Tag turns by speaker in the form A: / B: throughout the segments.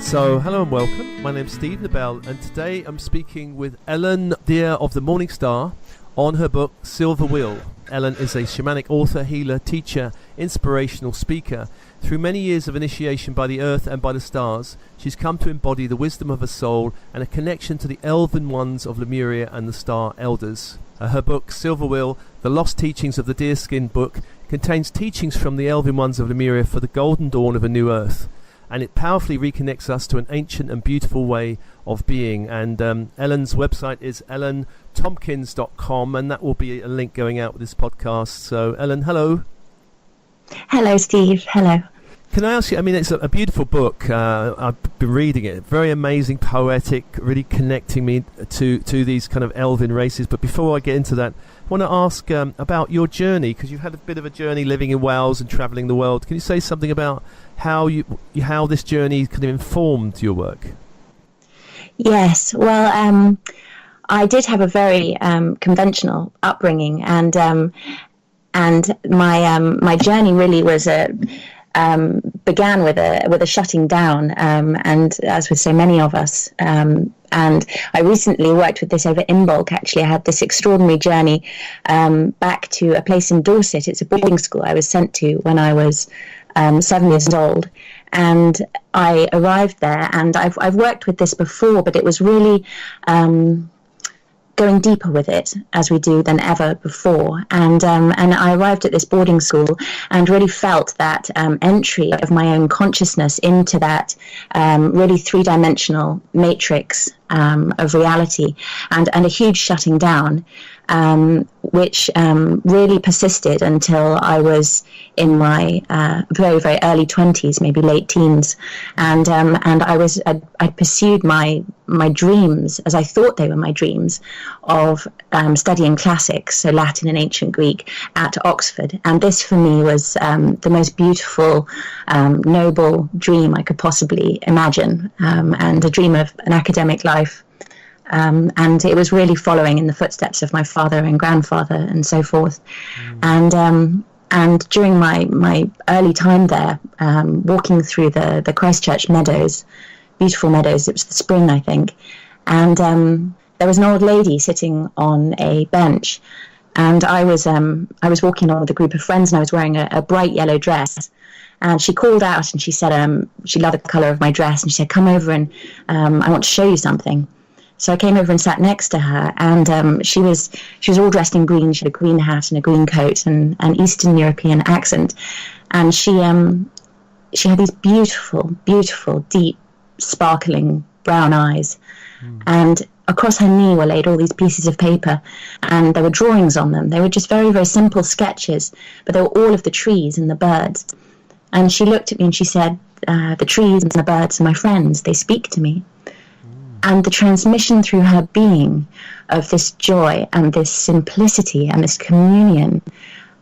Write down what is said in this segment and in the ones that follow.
A: So, hello and welcome. My name's Steve Nobel, and today I'm speaking with Elen Deer of the Morningstar on her book Silver Wheel. Elen is a shamanic author, healer, teacher, inspirational speaker. Through many years of initiation by the earth and by the stars, she's come to embody the wisdom of her soul and a connection to the Elven Ones of Lemuria and the Star Elders. Her book Silver Wheel, The Lost Teachings of the Deerskin Book, contains teachings from the Elven Ones of Lemuria for the golden dawn of a new earth. And it powerfully reconnects us to an ancient and beautiful way of being. And Ellen's website is ellentompkins.com, and that will be a link going out with this podcast. So, Elen, hello.
B: Hello, Steve. Hello.
A: Can I ask you, I mean, it's a beautiful book. I've been reading it. Very amazing, poetic, really connecting me to these kind of elven races. But before I get into that, I want to ask about your journey, because you've had a bit of a journey living in Wales and travelling the world. Can you say something about how this journey kind of informed your work?
B: Yes. Well, I did have a very conventional upbringing, and my journey really was began with a shutting down, and as with so many of us, and I recently worked with this over in Bulk. Actually, I had this extraordinary journey back to a place in Dorset. It's a boarding school I was sent to when I was 7 years old, and I arrived there, and I've worked with this before, but it was really going deeper with it as we do than ever before. And I arrived at this boarding school and really felt that entry of my own consciousness into that really three-dimensional matrix of reality, and a huge shutting down, which really persisted until I was in my very, very early 20s, maybe late teens, and I'd pursued my dreams, as I thought they were my dreams, of studying classics, so Latin and ancient Greek, at Oxford. And this for me was the most beautiful, noble dream I could possibly imagine, and a dream of an academic life. And it was really following in the footsteps of my father and grandfather and so forth. And during my early time there, walking through the Christchurch meadows, beautiful meadows, it was the spring, I think, and there was an old lady sitting on a bench, and I was walking along with a group of friends, and I was wearing a bright yellow dress. And she called out, and she said she loved the colour of my dress, and she said, "Come over, and I want to show you something." So I came over and sat next to her, and she was all dressed in green. She had a green hat and a green coat and an Eastern European accent, and she had these beautiful, beautiful, deep, sparkling brown eyes, and across her knee were laid all these pieces of paper, and there were drawings on them. They were just very, very simple sketches, but they were all of the trees and the birds. And she looked at me and she said, "The trees and the birds are my friends. They speak to me." And the transmission through her being of this joy and this simplicity and this communion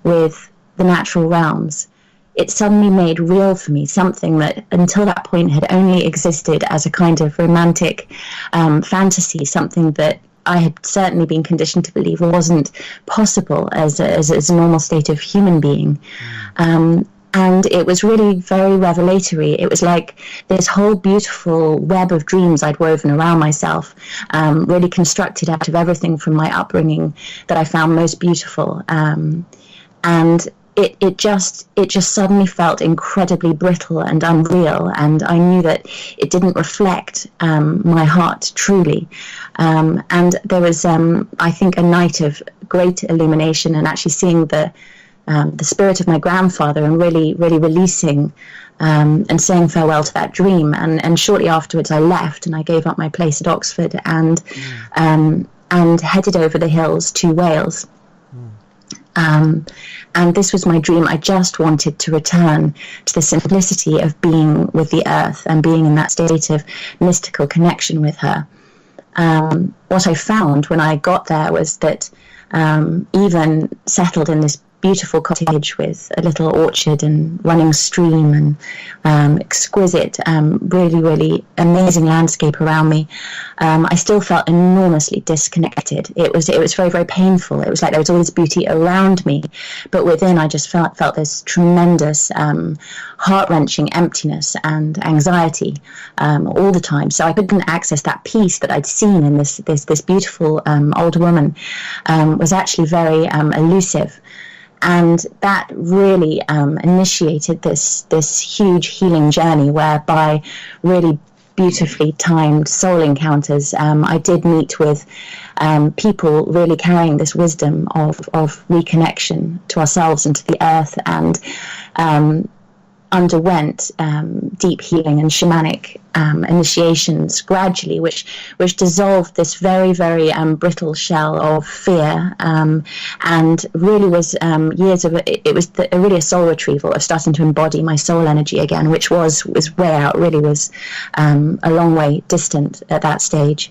B: with the natural realms, it suddenly made real for me something that until that point had only existed as a kind of romantic fantasy, something that I had certainly been conditioned to believe wasn't possible as a normal state of human being. And it was really very revelatory. It was like this whole beautiful web of dreams I'd woven around myself, really constructed out of everything from my upbringing that I found most beautiful. And it just suddenly felt incredibly brittle and unreal, and I knew that it didn't reflect my heart truly. And there was, I think, a night of great illumination, and actually seeing the spirit of my grandfather, and really, really releasing and saying farewell to that dream. And shortly afterwards, I left, and I gave up my place at Oxford and headed over the hills to Wales. And this was my dream. I just wanted to return to the simplicity of being with the earth and being in that state of mystical connection with her. What I found when I got there was that even settled in this beautiful cottage with a little orchard and running stream and exquisite, really, really amazing landscape around me, I still felt enormously disconnected. It was very, very painful. It was like there was all this beauty around me, but within I just felt this tremendous heart-wrenching emptiness and anxiety all the time. So I couldn't access that peace that I'd seen in this beautiful old woman. Was actually very elusive. And that really initiated this huge healing journey, whereby really beautifully timed soul encounters, I did meet with people really carrying this wisdom of reconnection to ourselves and to the earth, and underwent deep healing and shamanic initiations gradually, which dissolved this very, very brittle shell of fear, and really was years of it was really a soul retrieval of starting to embody my soul energy again, which was way out, really was a long way distant at that stage.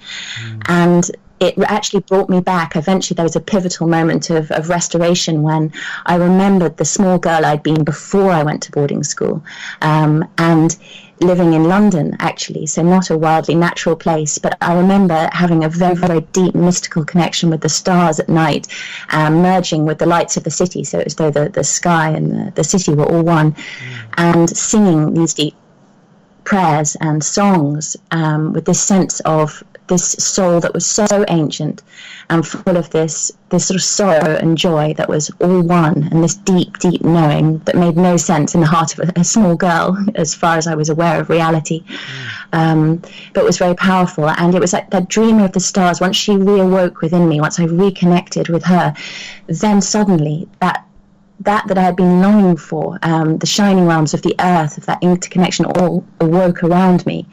B: And it actually brought me back. Eventually there was a pivotal moment of restoration when I remembered the small girl I'd been before I went to boarding school, and living in London, actually, so not a wildly natural place, but I remember having a very, very deep mystical connection with the stars at night, merging with the lights of the city, so it was though the sky and the city were all one, and singing these deep prayers and songs with this sense of this soul that was so ancient and full of this sort of sorrow and joy that was all one, and this deep, deep knowing that made no sense in the heart of a small girl as far as I was aware of reality, but was very powerful. And it was like that dreamer of the stars. Once she reawoke within me, once I reconnected with her, then suddenly that I had been longing for, the shining realms of the earth, of that interconnection, all awoke around me.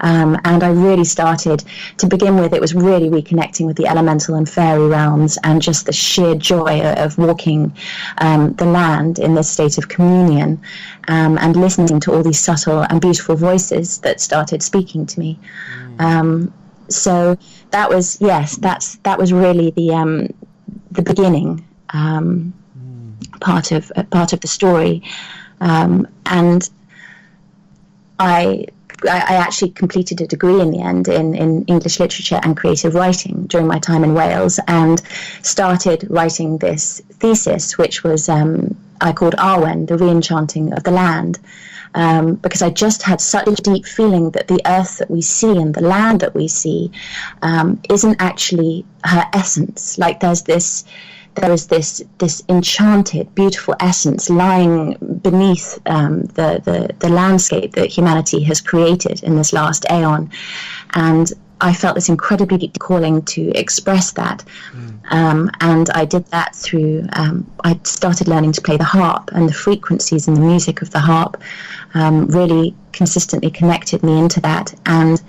B: And I really started, to begin with, it was really reconnecting with the elemental and fairy realms, and just the sheer joy of walking the land in this state of communion, and listening to all these subtle and beautiful voices that started speaking to me. So that was, that was really the beginning. Part of the story, and I actually completed a degree in the end in English literature and creative writing during my time in Wales, and started writing this thesis, which was I called Arwen, the re-enchanting of the land, because I just had such a deep feeling that the earth that we see and the land that we see isn't actually her essence. Like there is this enchanted, beautiful essence lying beneath the landscape that humanity has created in this last aeon. And I felt this incredibly deep calling to express that. And I did that through, I started learning to play the harp, and the frequencies and the music of the harp really consistently connected me into that. And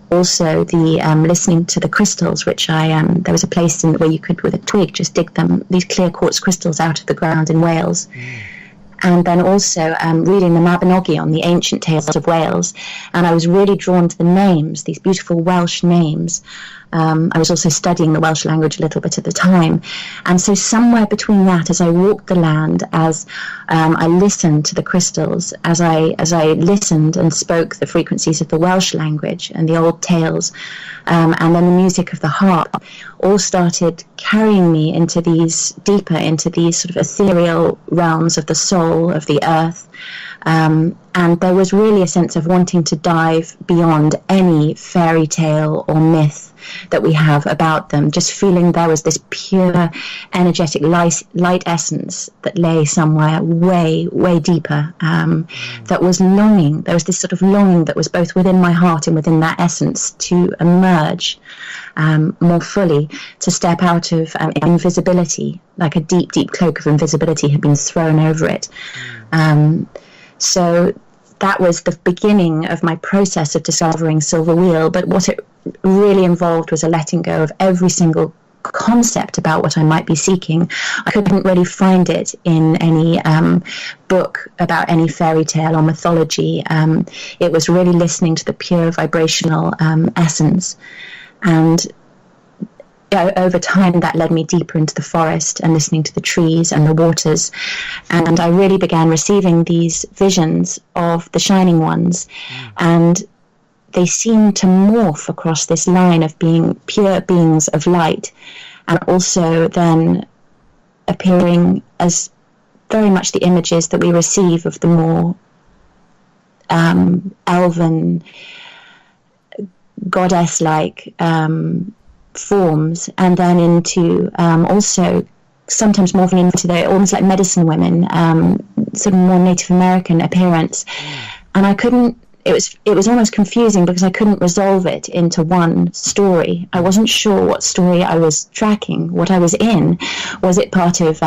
B: also the listening to the crystals, which there was a place where you could, with a twig, just dig these clear quartz crystals out of the ground in Wales. And then also reading the Mabinogi on the ancient tales of Wales. And I was really drawn to the names, these beautiful Welsh names. I was also studying the Welsh language a little bit at the time. And so somewhere between that, as I walked the land, as I listened to the crystals, as I listened and spoke the frequencies of the Welsh language and the old tales, and then the music of the harp, all started carrying me into these sort of ethereal realms of the soul, of the earth. And there was really a sense of wanting to dive beyond any fairy tale or myth that we have about them, just feeling there was this pure energetic light essence that lay somewhere way, way deeper, that was longing. There was this sort of longing that was both within my heart and within that essence to emerge more fully, to step out of invisibility, like a deep, deep cloak of invisibility had been thrown over it. So that was the beginning of my process of discovering Silver Wheel. But what it really involved was a letting go of every single concept about what I might be seeking. I couldn't really find it in any book about any fairy tale or mythology. It was really listening to the pure vibrational essence. And over time, that led me deeper into the forest and listening to the trees and the waters. And I really began receiving these visions of the Shining Ones. And they seemed to morph across this line of being pure beings of light, and also then appearing as very much the images that we receive of the more elven, goddess-like forms, and then into also sometimes morphing into the almost like medicine women, sort of more Native American appearance. And I couldn't, it was almost confusing because I couldn't resolve it into one story. I wasn't sure what story I was tracking, what I was in. Was it part of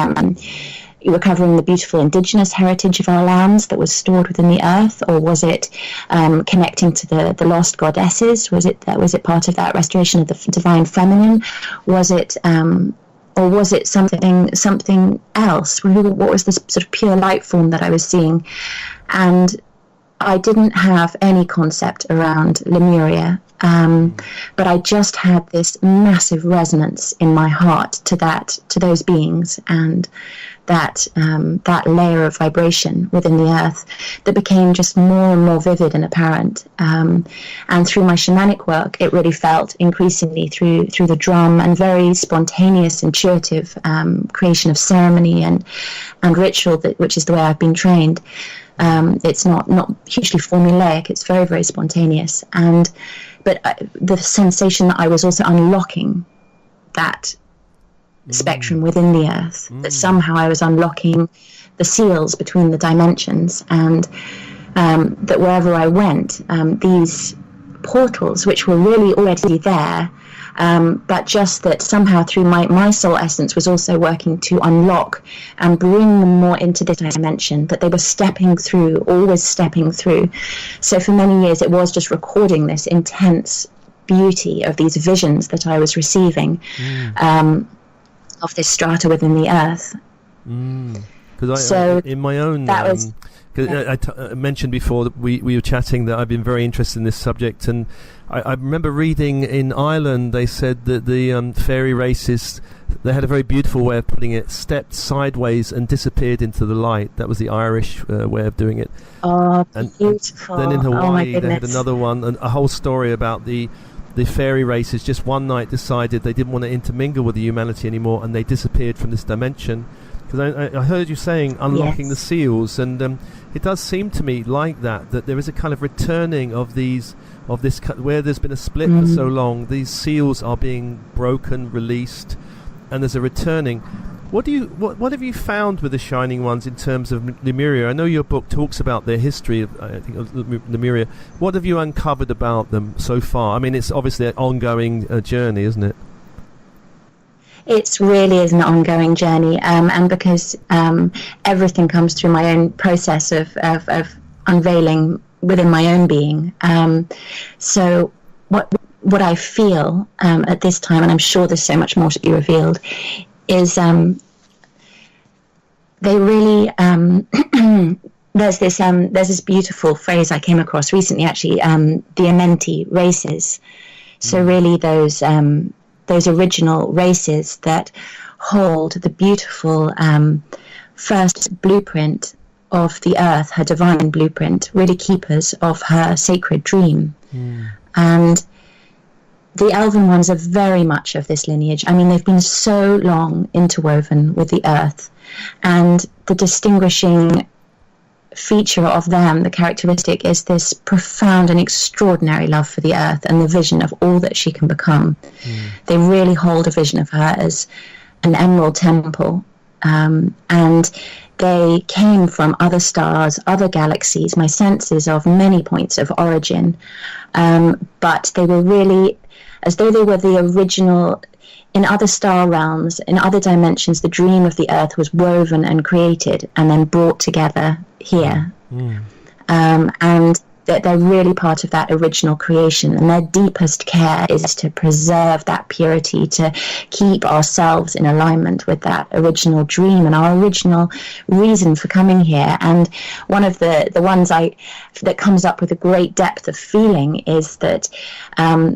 B: recovering the beautiful indigenous heritage of our lands that was stored within the earth, or was it connecting to the lost goddesses? Was it part of that restoration of the divine feminine? Was it or was it something else? What was this sort of pure light form that I was seeing? And I didn't have any concept around Lemuria, but I just had this massive resonance in my heart to those beings, and that layer of vibration within the earth that became just more and more vivid and apparent. And through my shamanic work, it really felt increasingly through the drum and very spontaneous, intuitive creation of ceremony and ritual, which is the way I've been trained. It's not hugely formulaic. It's very, very spontaneous. But the sensation that I was also unlocking that spectrum within the earth, that somehow I was unlocking the seals between the dimensions, and that wherever I went, these portals, which were really already there, but just that somehow through my soul essence was also working to unlock and bring them more into this dimension, that they were always stepping through. So for many years it was just recording this intense beauty of these visions that I was receiving of this strata within the earth.
A: Because in my own... I mentioned before that we were chatting that I've been very interested in this subject, and I remember reading in Ireland they said that the fairy races, they had a very beautiful way of putting it, stepped sideways and disappeared into the light. That was the Irish way of doing it.
B: Oh, beautiful.
A: And then in Hawaii they had another one, and a whole story about the fairy races just one night decided they didn't want to intermingle with the humanity anymore, and they disappeared from this dimension. Because I heard you saying unlocking the seals, and it does seem to me like that there is a kind of returning of this where there's been a split for so long. These seals are being broken, released, and there's a returning. What have you found with the Shining Ones in terms of Lemuria? I know your book talks about their history of Lemuria. What have you uncovered about them so far? I mean, it's obviously an ongoing journey, isn't it?
B: It really is an ongoing journey, and because everything comes through my own process of unveiling within my own being. So what I feel at this time, and I'm sure there's so much more to be revealed, is they really there's this beautiful phrase I came across recently, actually, the Amenti races. So really those original races that hold the beautiful first blueprint of the earth, her divine blueprint, really keepers of her sacred dream. And the Elven Ones are very much of this lineage. I mean, they've been so long interwoven with the earth, and the distinguishing feature of them, the characteristic, is this profound and extraordinary love for the earth and the vision of all that she can become. They really hold a vision of her as an emerald temple, and they came from other stars, other galaxies. My sense is of many points of origin, but they were really as though they were the original. In other star realms, in other dimensions, the dream of the earth was woven and created and then brought together here. And they're really part of that original creation, and their deepest care is to preserve that purity, to keep ourselves in alignment with that original dream and our original reason for coming here. And one of the ones that comes up with a great depth of feeling is that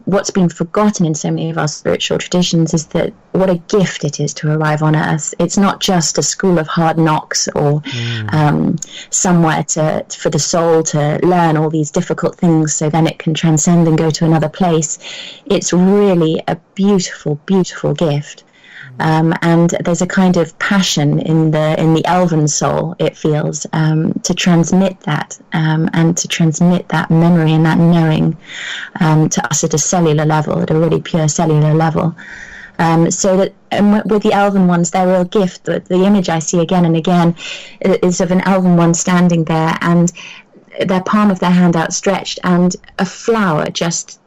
B: what's been forgotten in so many of our spiritual traditions is that what a gift it is to arrive on Earth. It's not just a school of hard knocks or somewhere for the soul to learn all these difficult things so then it can transcend and go to another place. It's really a beautiful, beautiful gift. And there's a kind of passion in the elven soul, it feels, to transmit that and to transmit that memory and that knowing to us at a cellular level, at a really pure cellular level. So that with the Elven Ones, their real gift, the image I see again and again is of an Elven One standing there and their palm of their hand outstretched and a flower just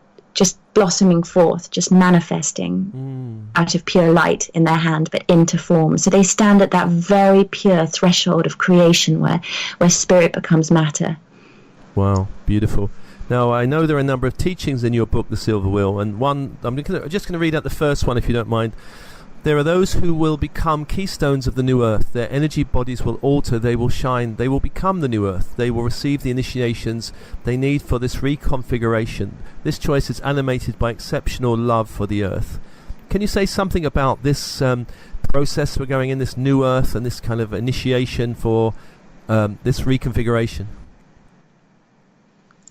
B: blossoming forth, just manifesting out of pure light in their hand, but into form. So they stand at that very pure threshold of creation where spirit becomes matter.
A: Wow, beautiful. Now, I know there are a number of teachings in your book, The Silver Wheel, and one, I'm just going to read out the first one if you don't mind. There are those who will become keystones of the new earth. Their energy bodies will alter, they will shine, they will become the new earth. They will receive the initiations they need for this reconfiguration. This choice is animated by exceptional love for the earth. Can you say something about this process we're going in, this new earth, and this kind of initiation for this reconfiguration?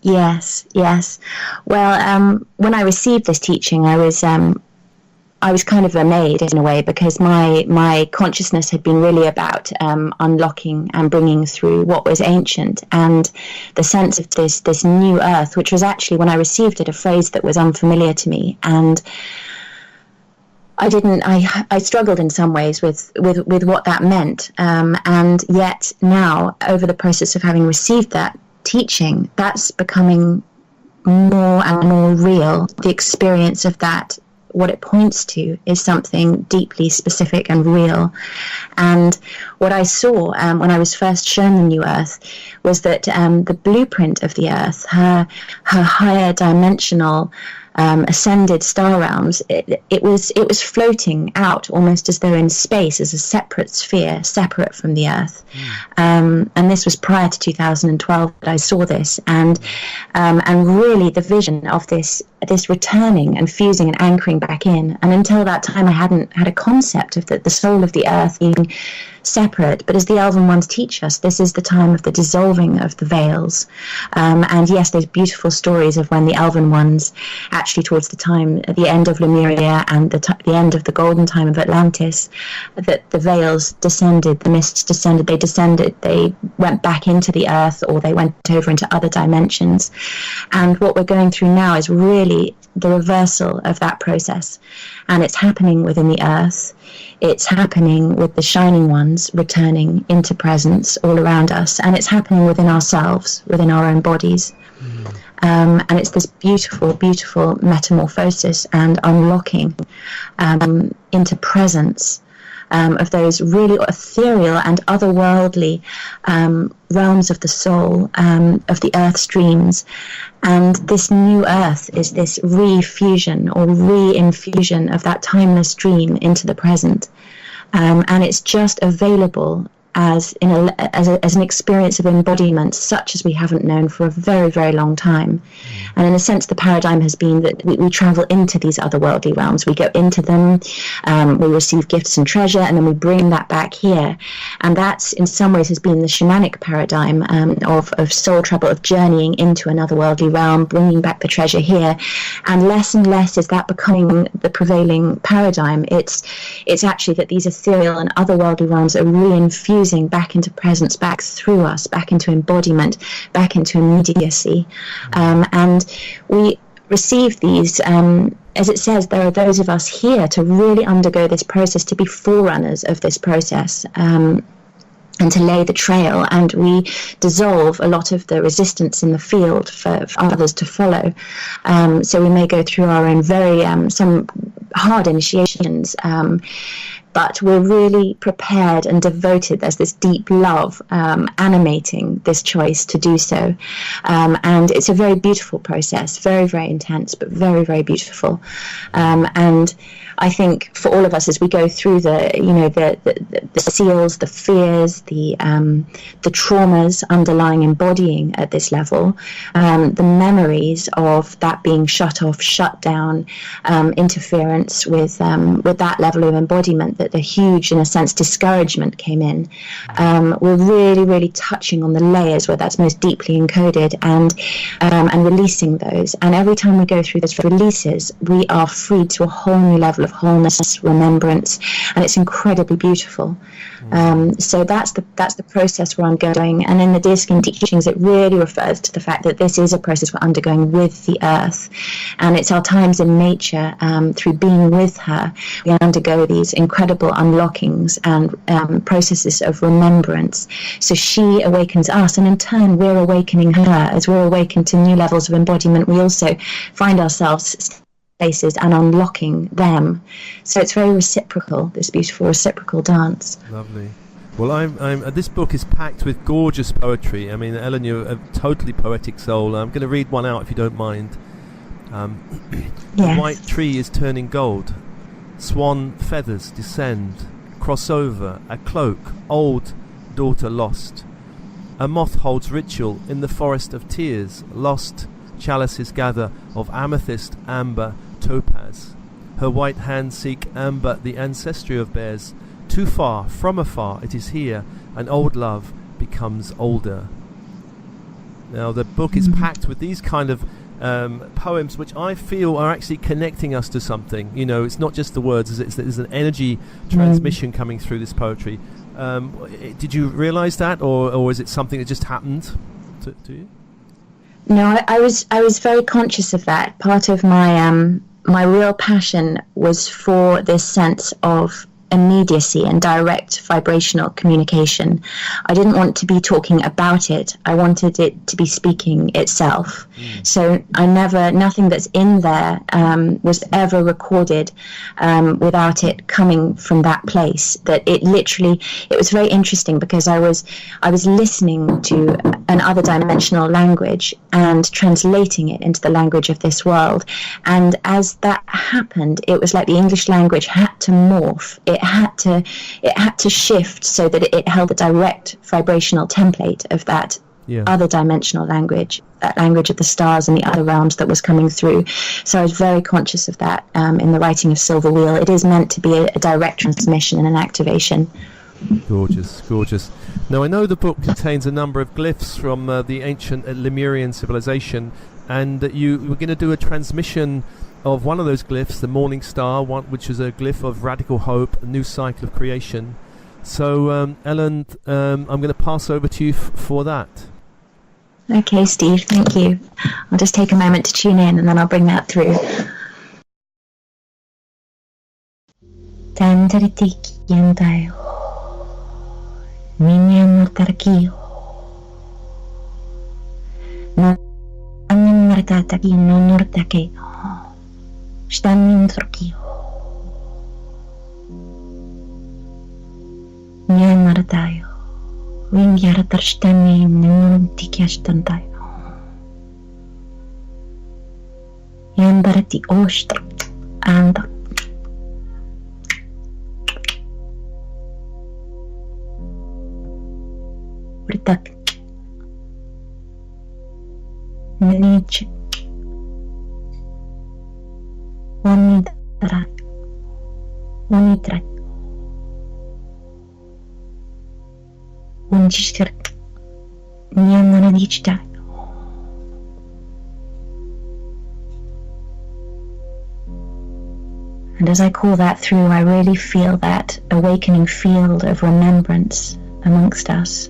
B: Yes. Well, when I received this teaching, I was kind of amazed in a way, because my consciousness had been really about unlocking and bringing through what was ancient, and the sense of this new earth, which was actually, when I received it, a phrase that was unfamiliar to me. And I struggled in some ways with what that meant. And yet now, over the process of having received that teaching, that's becoming more and more real. The experience of that, what it points to, is something deeply specific and real. And what I saw when I was first shown the new earth was that the blueprint of the earth, her higher dimensional ascended star realms, it was floating out almost as though in space, as a separate sphere, separate from the earth. And this was prior to 2012 that I saw this, and really the vision of this returning and fusing and anchoring back in. And until that time, I hadn't had a concept of the soul of the earth being separate. But as the Elven Ones teach us, this is the time of the dissolving of the veils. And yes, there's beautiful stories of when the Elven Ones, actually towards the time at the end of Lemuria and the end of the golden time of Atlantis, that the veils descended, the mists descended, they went back into the earth, or they went over into other dimensions. And what we're going through now is really the reversal of that process. And it's happening within the earth. It's happening with the shining ones returning into presence all around us. And it's happening within ourselves, within our own bodies. And it's this beautiful, beautiful metamorphosis and unlocking into presence of those really ethereal and otherworldly realms of the soul, of the earth streams. And this new earth is this refusion or re-infusion of that timeless dream into the present. And it's just available as an experience of embodiment such as we haven't known for a very, very long time. And in a sense, the paradigm has been that we travel into these otherworldly realms. We go into them, we receive gifts and treasure, and then we bring that back here. And that's, in some ways, has been the shamanic paradigm of soul travel, of journeying into another worldly realm, bringing back the treasure here. And less is that becoming the prevailing paradigm. It's actually that these ethereal and otherworldly realms are reinfused back into presence, back through us, back into embodiment, back into immediacy. And we receive these, as it says, there are those of us here to really undergo this process, to be forerunners of this process, and to lay the trail, and we dissolve a lot of the resistance in the field for others to follow. So we may go through our own very, some hard initiations, but we're really prepared and devoted. There's this deep love animating this choice to do so, and it's a very beautiful process, very, very intense, but very, very beautiful. And I think for all of us, as we go through the seals, the fears, the traumas underlying embodying at this level, the memories of that being shut off, shut down, interference with that level of embodiment, that the huge, in a sense, discouragement came in. We're really, really touching on the layers where that's most deeply encoded, and releasing those. And every time we go through those releases, we are freed to a whole new level of wholeness, remembrance, and it's incredibly beautiful. So that's the process where I'm going. And in the Deerskin teachings, it really refers to the fact that this is a process we're undergoing with the earth, and it's our times in nature, through being with her, we undergo these incredible unlockings and processes of remembrance. So she awakens us, and in turn we're awakening her. As we're awakened to new levels of embodiment, we also find ourselves places and unlocking them. So it's very reciprocal, this beautiful reciprocal dance.
A: Lovely. Well, this book is packed with gorgeous poetry. I mean, Ellen, you're a totally poetic soul. I'm going to read one out if you don't mind.
B: Yes.
A: The white tree is turning gold. Swan feathers descend. Cross over a cloak, old daughter lost. A moth holds ritual in the forest of tears. Lost chalices gather of amethyst, amber, topaz. Her white hands seek amber, the ancestry of bears. Too far, from afar, it is here, an old love becomes older. Now, the book is packed with these kind of poems, which I feel are actually connecting us to something. You know, it's not just the words, there's an energy transmission coming through this poetry. Did you realise that, or is it something that just happened to you?
B: No, I was very conscious of that. Part of my real passion was for this sense of immediacy and direct vibrational communication. I didn't want to be talking about it. I wanted it to be speaking itself. So nothing that's in there was ever recorded without it coming from that place. That it was very interesting, because I was listening to an other dimensional language and translating it into the language of this world. And as that happened, it was like the English language had to morph. It had to shift so that it held a direct vibrational template of that other dimensional language, that language of the stars and the other realms that was coming through. So I was very conscious of that in the writing of Silver Wheel. It is meant to be a direct transmission and an activation.
A: Gorgeous, gorgeous. Now, I know the book contains a number of glyphs from the ancient Lemurian civilization, and that you were going to do a transmission of one of those glyphs, the Morningstar, which is a glyph of radical hope, a new cycle of creation. So, Ellen, I'm going to pass over to you for that.
B: Okay, Steve, thank you. I'll just take a moment to tune in, and then I'll bring that through. Tantaritiki yantai, minyan martaraki, na anin martataki no nortake. Standing Turkey. Nyamartayo. Wingyaratar stani nunum tikyashtantayo. Yandarati ostr and Britak Nich Unitrak Unchishtir Nyanadichta. And as I call that through, I really feel that awakening field of remembrance amongst us.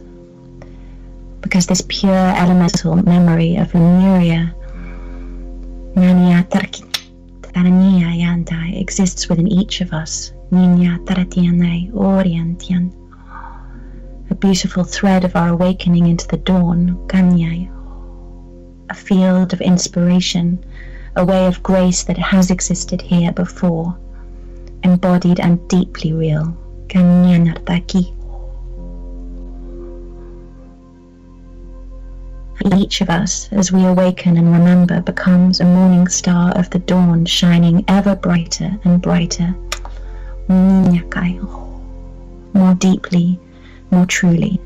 B: Because this pure elemental memory of Lemuria, Nanya Tarki Tarania Yantai, exists within each of us. Ninya Taratianai Orientian. A beautiful thread of our awakening into the dawn, Kanyai. A field of inspiration, a way of grace that has existed here before, embodied and deeply real. Each of us, as we awaken and remember, becomes a morning star of the dawn, shining ever brighter and brighter. More deeply, more truly.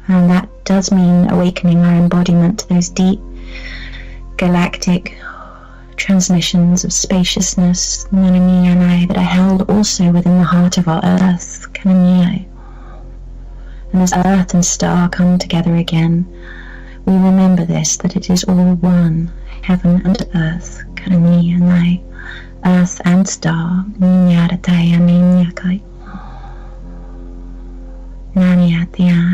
B: And that does mean awakening our embodiment to those deep galactic transmissions of spaciousness that are held also within the heart of our earth. And as earth and star come together again, we remember this, that it is all one, heaven and earth. Earth and star.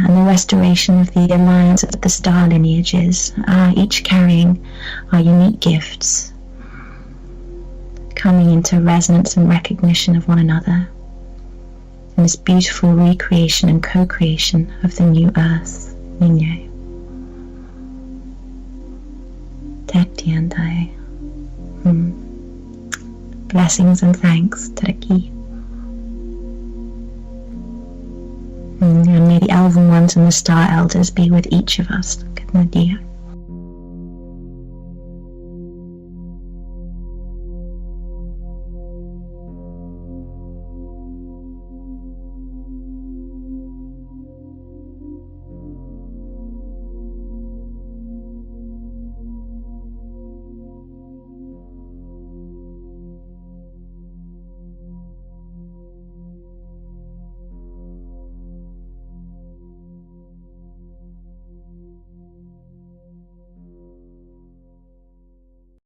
B: And the restoration of the alliance of the star lineages, each carrying our unique gifts, coming into resonance and recognition of one another, and this beautiful recreation and co-creation of the new earth. Blessings and thanks, Taraki. And may the Elven Ones and the Star Elders be with each of us. Good Nadia.